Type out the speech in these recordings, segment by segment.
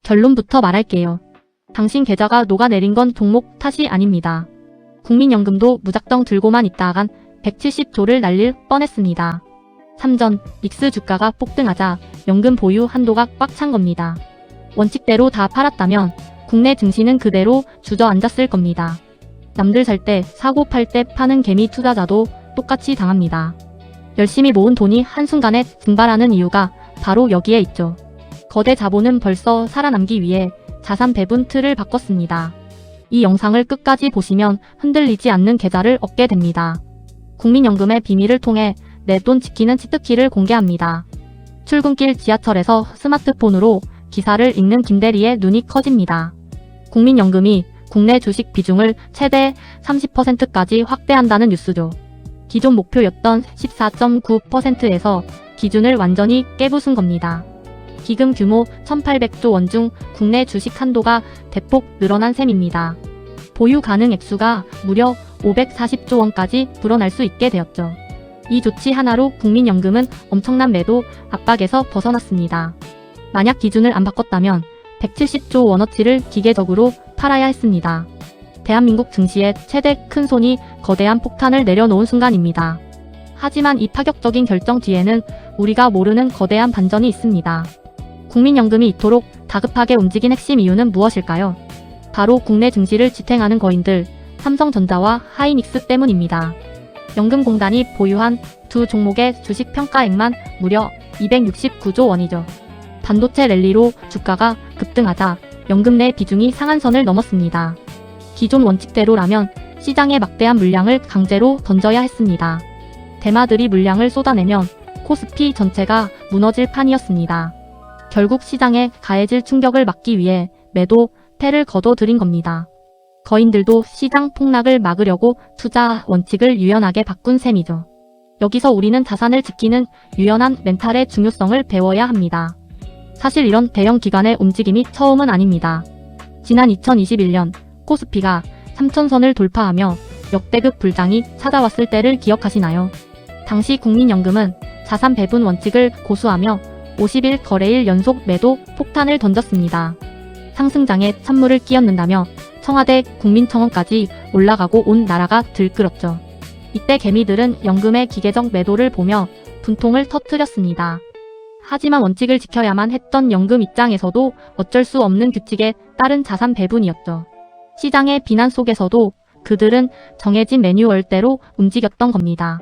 결론부터 말할게요. 당신 계좌가 녹아내린 건 종목 탓이 아닙니다. 국민연금도 무작정 들고만 있다간 170조를 날릴 뻔했습니다. 3전 닉스 주가가 폭등하자 연금 보유 한도가 꽉 찬 겁니다. 원칙대로 다 팔았다면 국내 증시는 그대로 주저앉았을 겁니다. 남들 살 때 사고 팔 때 파는 개미 투자자도 똑같이 당합니다. 열심히 모은 돈이 한순간에 증발하는 이유가 바로 여기에 있죠. 거대 자본은 벌써 살아남기 위해 자산 배분 틀을 바꿨습니다. 이 영상을 끝까지 보시면 흔들리지 않는 계좌를 얻게 됩니다. 국민연금의 비밀을 통해 내 돈 지키는 치트키를 공개합니다. 출근길 지하철에서 스마트폰으로 기사를 읽는 김대리의 눈이 커집니다. 국민연금이 국내 주식 비중을 최대 30%까지 확대한다는 뉴스죠. 기존 목표였던 14.9%에서 기준을 완전히 깨부순 겁니다. 기금 규모 1,800조 원 중 국내 주식 한도가 대폭 늘어난 셈입니다. 보유 가능 액수가 무려 540조 원까지 불어날 수 있게 되었죠. 이 조치 하나로 국민연금은 엄청난 매도 압박에서 벗어났습니다. 만약 기준을 안 바꿨다면 170조 원어치를 기계적으로 팔아야 했습니다. 대한민국 증시에 최대 큰손이 거대한 폭탄을 내려놓은 순간입니다. 하지만 이 파격적인 결정 뒤에는 우리가 모르는 거대한 반전이 있습니다. 국민연금이 이토록 다급하게 움직인 핵심 이유는 무엇일까요? 바로 국내 증시를 지탱하는 거인들 삼성전자와 하이닉스 때문입니다. 연금공단이 보유한 두 종목의 주식 평가액만 무려 269조 원이죠. 반도체 랠리로 주가가 급등하자 연금 내 비중이 상한선을 넘었습니다. 기존 원칙대로라면 시장에 막대한 물량을 강제로 던져야 했습니다. 대마들이 물량을 쏟아내면 코스피 전체가 무너질 판이었습니다. 결국 시장에 가해질 충격을 막기 위해 매도 패를 거둬들인 겁니다. 거인들도 시장 폭락을 막으려고 투자 원칙을 유연하게 바꾼 셈이죠. 여기서 우리는 자산을 지키는 유연한 멘탈의 중요성을 배워야 합니다. 사실 이런 대형 기관의 움직임이 처음은 아닙니다. 지난 2021년 코스피가 3,000선을 돌파하며 역대급 불장이 찾아왔을 때를 기억하시나요? 당시 국민연금은 자산 배분 원칙을 고수하며 50일 거래일 연속 매도 폭탄을 던졌습니다. 상승장에 찬물을 끼얹는다며 청와대 국민청원까지 올라가고 온 나라가 들끓었죠. 이때 개미들은 연금의 기계적 매도를 보며 분통을 터뜨렸습니다. 하지만 원칙을 지켜야만 했던 연금 입장에서도 어쩔 수 없는 규칙에 따른 자산 배분이었죠. 시장의 비난 속에서도 그들은 정해진 매뉴얼대로 움직였던 겁니다.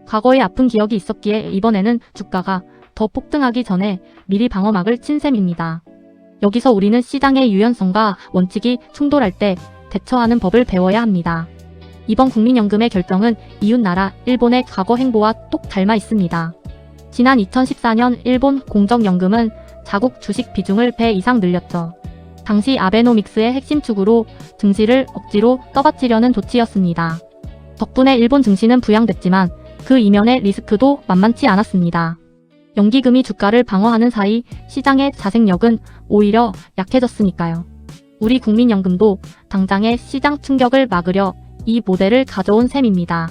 과거에 아픈 기억이 있었기에 이번에는 주가가 더 폭등하기 전에 미리 방어막을 친 셈입니다. 여기서 우리는 시장의 유연성과 원칙이 충돌할 때 대처하는 법을 배워야 합니다. 이번 국민연금의 결정은 이웃나라 일본의 과거 행보와 똑 닮아 있습니다. 지난 2014년 일본 공적연금은 자국 주식 비중을 배 이상 늘렸죠. 당시 아베노믹스의 핵심 축으로 증시를 억지로 떠받치려는 조치였습니다. 덕분에 일본 증시는 부양됐지만 그 이면의 리스크도 만만치 않았습니다. 연기금이 주가를 방어하는 사이 시장의 자생력은 오히려 약해졌으니까요. 우리 국민연금도 당장의 시장 충격을 막으려 이 모델을 가져온 셈입니다.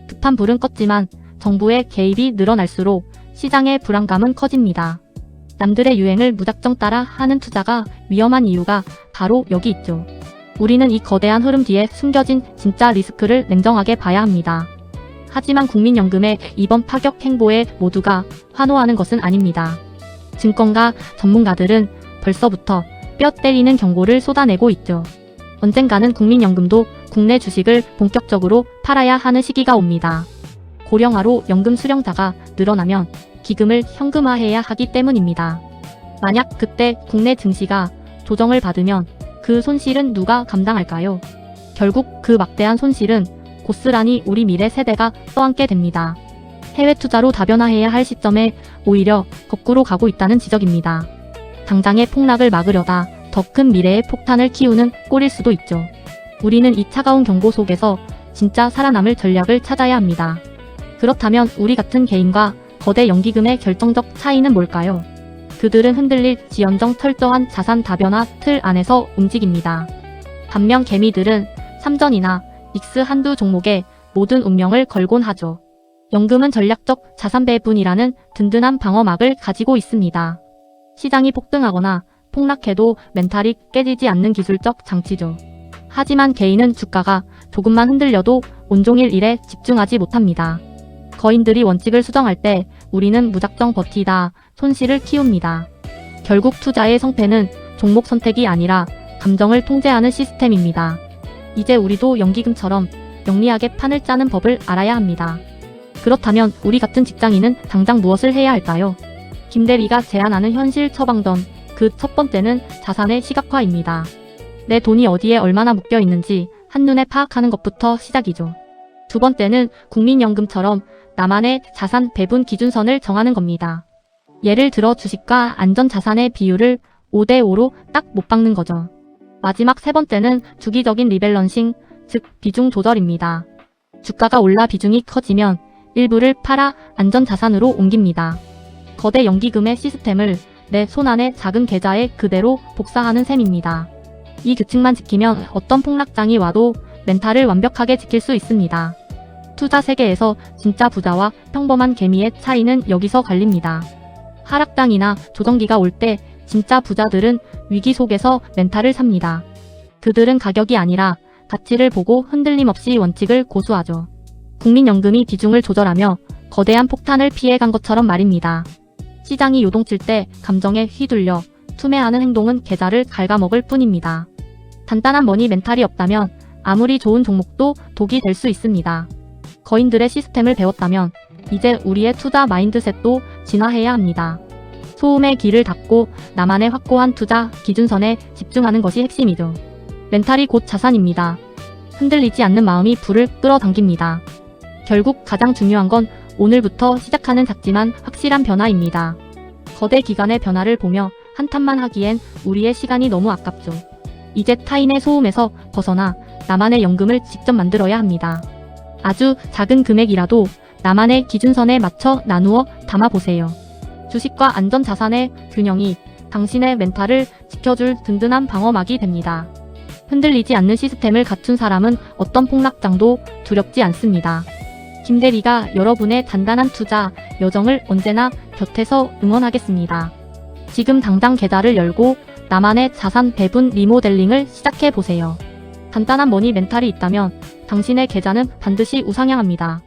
급한 불은 껐지만 정부의 개입이 늘어날수록 시장의 불안감은 커집니다. 남들의 유행을 무작정 따라 하는 투자가 위험한 이유가 바로 여기 있죠. 우리는 이 거대한 흐름 뒤에 숨겨진 진짜 리스크를 냉정하게 봐야 합니다. 하지만 국민연금의 이번 파격 행보에 모두가 환호하는 것은 아닙니다. 증권가 전문가들은 벌써부터 뼈 때리는 경고를 쏟아내고 있죠. 언젠가는 국민연금도 국내 주식을 본격적으로 팔아야 하는 시기가 옵니다. 고령화로 연금 수령자가 늘어나면 기금을 현금화해야 하기 때문입니다. 만약 그때 국내 증시가 조정을 받으면 그 손실은 누가 감당할까요? 결국 그 막대한 손실은 고스란히 우리 미래 세대가 떠안게 됩니다. 해외 투자로 다변화해야 할 시점에 오히려 거꾸로 가고 있다는 지적입니다. 당장의 폭락을 막으려다 더 큰 미래의 폭탄을 키우는 꼴일 수도 있죠. 우리는 이 차가운 경고 속에서 진짜 살아남을 전략을 찾아야 합니다. 그렇다면 우리 같은 개인과 거대 연기금의 결정적 차이는 뭘까요? 그들은 흔들릴지언정 철저한 자산 다변화 틀 안에서 움직입니다. 반면 개미들은 삼전이나 닉스 한두 종목에 모든 운명을 걸곤 하죠. 연금은 전략적 자산 배분이라는 든든한 방어막을 가지고 있습니다. 시장이 폭등하거나 폭락해도 멘탈이 깨지지 않는 기술적 장치죠. 하지만 개인은 주가가 조금만 흔들려도 온종일 일에 집중하지 못합니다. 거인들이 원칙을 수정할 때 우리는 무작정 버티다 손실을 키웁니다. 결국 투자의 성패는 종목 선택이 아니라 감정을 통제하는 시스템입니다. 이제 우리도 연기금처럼 영리하게 판을 짜는 법을 알아야 합니다. 그렇다면 우리 같은 직장인은 당장 무엇을 해야 할까요? 김대리가 제안하는 현실 처방전, 그 첫 번째는 자산의 시각화입니다. 내 돈이 어디에 얼마나 묶여 있는지 한눈에 파악하는 것부터 시작이죠. 두 번째는 국민연금처럼 나만의 자산 배분 기준선을 정하는 겁니다. 예를 들어 주식과 안전자산의 비율을 5대5로 딱 못 박는 거죠. 마지막 세 번째는 주기적인 리밸런싱, 즉 비중 조절입니다. 주가가 올라 비중이 커지면 일부를 팔아 안전자산으로 옮깁니다. 거대 연기금의 시스템을 내 손안의 작은 계좌에 그대로 복사하는 셈입니다. 이 규칙만 지키면 어떤 폭락장이 와도 멘탈을 완벽하게 지킬 수 있습니다. 투자 세계에서 진짜 부자와 평범한 개미의 차이는 여기서 갈립니다. 하락장이나 조정기가 올 때 진짜 부자들은 위기 속에서 멘탈을 삽니다. 그들은 가격이 아니라 가치를 보고 흔들림 없이 원칙을 고수하죠. 국민연금이 비중을 조절하며 거대한 폭탄을 피해간 것처럼 말입니다. 시장이 요동칠 때 감정에 휘둘려 투매하는 행동은 계좌를 갉아먹을 뿐입니다. 단단한 머니 멘탈이 없다면 아무리 좋은 종목도 독이 될 수 있습니다. 거인들의 시스템을 배웠다면 이제 우리의 투자 마인드셋도 진화해야 합니다. 소음의 길을 닫고 나만의 확고한 투자 기준선에 집중하는 것이 핵심이죠. 멘탈이 곧 자산입니다. 흔들리지 않는 마음이 불을 끌어당깁니다. 결국 가장 중요한 건 오늘부터 시작하는 작지만 확실한 변화입니다. 거대 기관의 변화를 보며 한탄만 하기엔 우리의 시간이 너무 아깝죠. 이제 타인의 소음에서 벗어나 나만의 연금을 직접 만들어야 합니다. 아주 작은 금액이라도 나만의 기준선에 맞춰 나누어 담아보세요. 주식과 안전자산의 균형이 당신의 멘탈을 지켜줄 든든한 방어막이 됩니다. 흔들리지 않는 시스템을 갖춘 사람은 어떤 폭락장도 두렵지 않습니다. 김대리가 여러분의 단단한 투자 여정을 언제나 곁에서 응원하겠습니다. 지금 당장 계좌를 열고 나만의 자산 배분 리모델링을 시작해보세요. 단단한 머니 멘탈이 있다면 당신의 계좌는 반드시 우상향합니다.